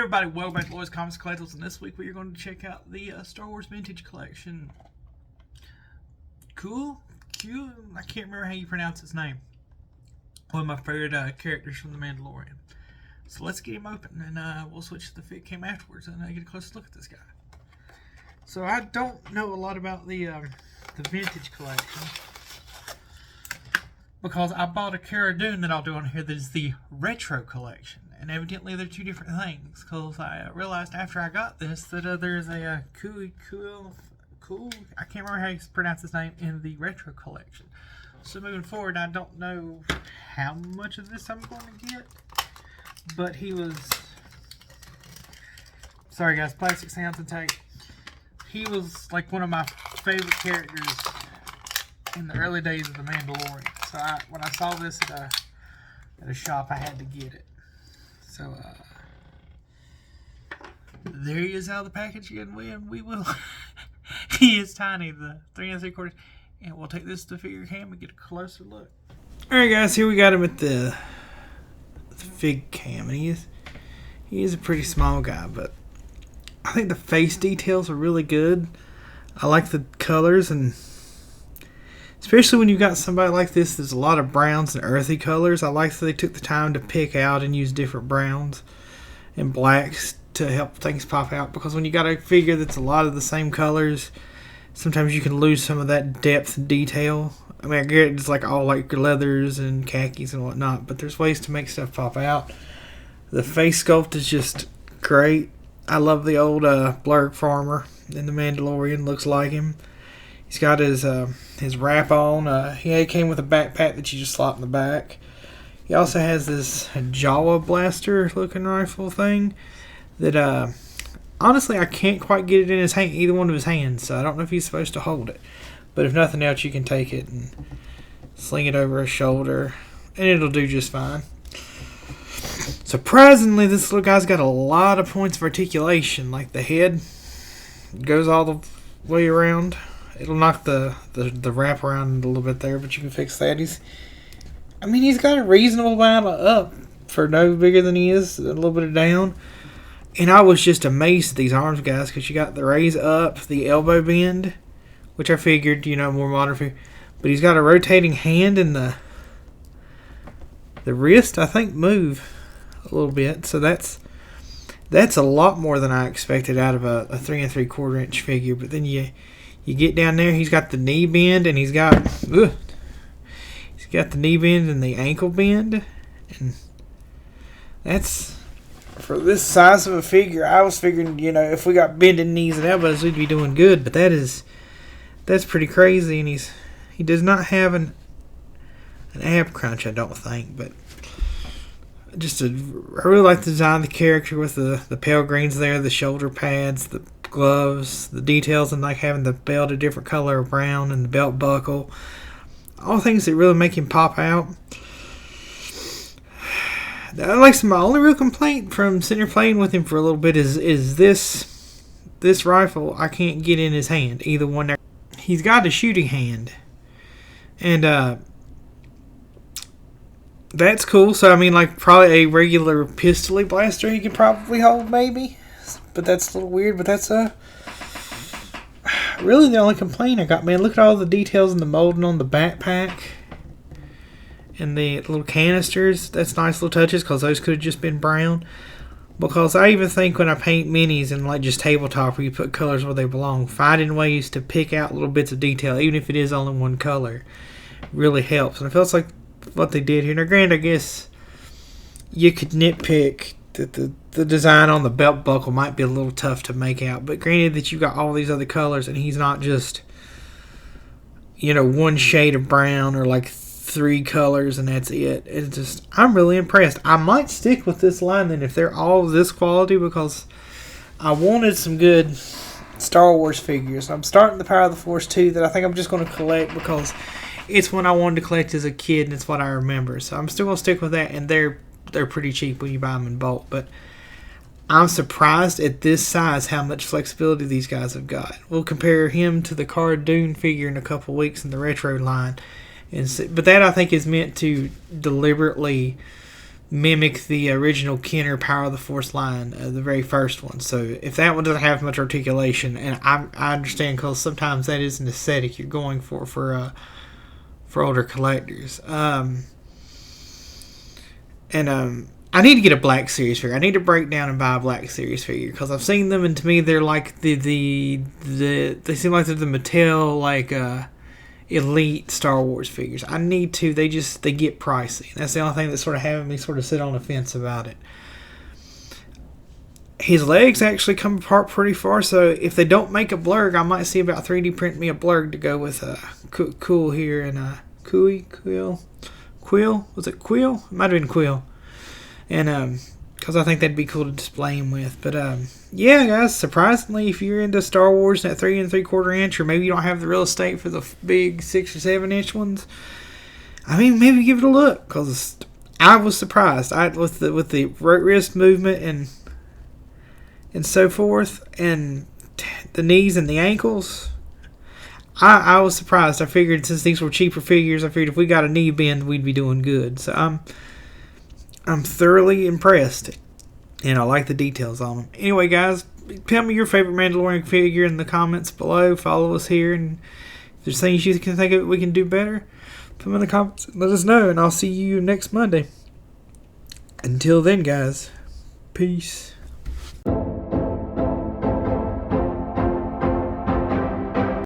Everybody, welcome back to Lloyd's Comics Collectibles, and this week we are going to check out the Star Wars Vintage Collection. Kuiil? I can't remember how you pronounce his name. One of my favorite characters from The Mandalorian. So let's get him open, and we'll switch to the fit cam afterwards and get a closer look at this guy. So I don't know a lot about the Vintage Collection, because I bought a Cara Dune that I'll do on here that is the Retro Collection. And evidently they're two different things, because I realized after I got this that there's a Kuiil, I can't remember how you pronounce his name, in the Retro Collection. So moving forward, I don't know how much of this I'm going to get, but he was, sorry guys, plastic sounds and tape. He was like one of my favorite characters in the early days of The Mandalorian. So when I saw this at a shop, I had to get it. So, there he is out of the package again, and we will. He is tiny, the 3 3/4, and we'll take this to figure cam and get a closer look. Alright guys, here we got him at the fig cam, and he is a pretty small guy, but I think the face details are really good. I like the colors, and especially when you've got somebody like this, there's a lot of browns and earthy colors. I like that they took the time to pick out and use different browns and blacks to help things pop out. Because when you got a figure that's a lot of the same colors, sometimes you can lose some of that depth and detail. I mean, I get it's like all like leathers and khakis and whatnot, but there's ways to make stuff pop out. The face sculpt is just great. I love the old Blurg farmer in The Mandalorian. Looks like him. He's got his wrap on. He came with a backpack that you just slot in the back. He also has this Jawa blaster looking rifle thing that honestly I can't quite get it in his hand, either one of his hands, so I don't know if he's supposed to hold it. But if nothing else, you can take it and sling it over his shoulder, and it'll do just fine. Surprisingly, this little guy's got a lot of points of articulation. Like the head goes all the way around. It'll knock the wrap around a little bit there, but you can fix that. He's got a reasonable amount of up for no bigger than he is, a little bit of down. And I was just amazed at these arms, guys, because you got the raise up, the elbow bend, which I figured, more modern figure. But he's got a rotating hand, and the wrist, I think, move a little bit. So that's a lot more than I expected out of a 3 3/4 inch figure. But then you get down there, he's got the knee bend, and he's got the knee bend and the ankle bend, and that's, for this size of a figure, I was figuring, if we got bending knees and elbows, we'd be doing good. But that's pretty crazy, and he does not have an ab crunch, I don't think. But I really like the design of the character with the pale greens there, the shoulder pads, the gloves, the details, and like having the belt a different color of brown and the belt buckle. All things that really make him pop out. My only real complaint from sitting here playing with him for a little bit is this rifle I can't get in his hand. Either one there. He's got a shooting hand. And that's cool. So probably a regular pistol blaster he could probably hold, maybe. But that's a little weird. But that's really the only complaint I got, man. Look at all the details and the molding on the backpack and the little canisters. That's nice little touches, because those could have just been brown. Because I even think when I paint minis and like just tabletop where you put colors where they belong, finding ways to pick out little bits of detail, even if it is only one color, really helps. And it feels like what they did here. Now, granted, I guess you could nitpick that the design on the belt buckle might be a little tough to make out. But granted that you've got all these other colors, and he's not just, one shade of brown or like 3 colors and that's it. It's just, I'm really impressed. I might stick with this line then if they're all this quality, because I wanted some good Star Wars figures. I'm starting the Power of the Force 2 that I think I'm just going to collect, because it's one I wanted to collect as a kid, and it's what I remember. So I'm still going to stick with that, and they're pretty cheap when you buy them in bulk. But I'm surprised at this size how much flexibility these guys have got. We'll compare him to the Cara Dune figure in a couple weeks in the retro line. But that, I think, is meant to deliberately mimic the original Kenner Power of the Force line, the very first one. So if that one doesn't have much articulation, and I understand, because sometimes that is an aesthetic you're going for older collectors. I need to get a Black Series figure. I need to break down and buy a Black Series figure, because I've seen them, and to me they're like they seem like they're the Mattel elite Star Wars figures. I need to. They get pricey. That's the only thing that's sort of having me sort of sit on the fence about it. His legs actually come apart pretty far, so if they don't make a blurg, I might see about 3D print me a blurg to go with Kuiil here, and Kuiil. Was it Kuiil? It might have been Kuiil. And because I think that'd be cool to display him with. But yeah, guys, surprisingly, if you're into Star Wars at 3 3/4 inch, or maybe you don't have the real estate for the big 6 or 7 inch ones, I mean, maybe give it a look, because I was surprised. With the wrist movement and so forth, and the knees and the ankles, I was surprised. I figured, since these were cheaper figures, I figured if we got a knee bend, we'd be doing good. So I'm thoroughly impressed, and I like the details on them. Anyway, guys, tell me your favorite Mandalorian figure in the comments below. Follow us here, and if there's things you can think of we can do better, put them in the comments and let us know, and I'll see you next Monday. Until then, guys, peace.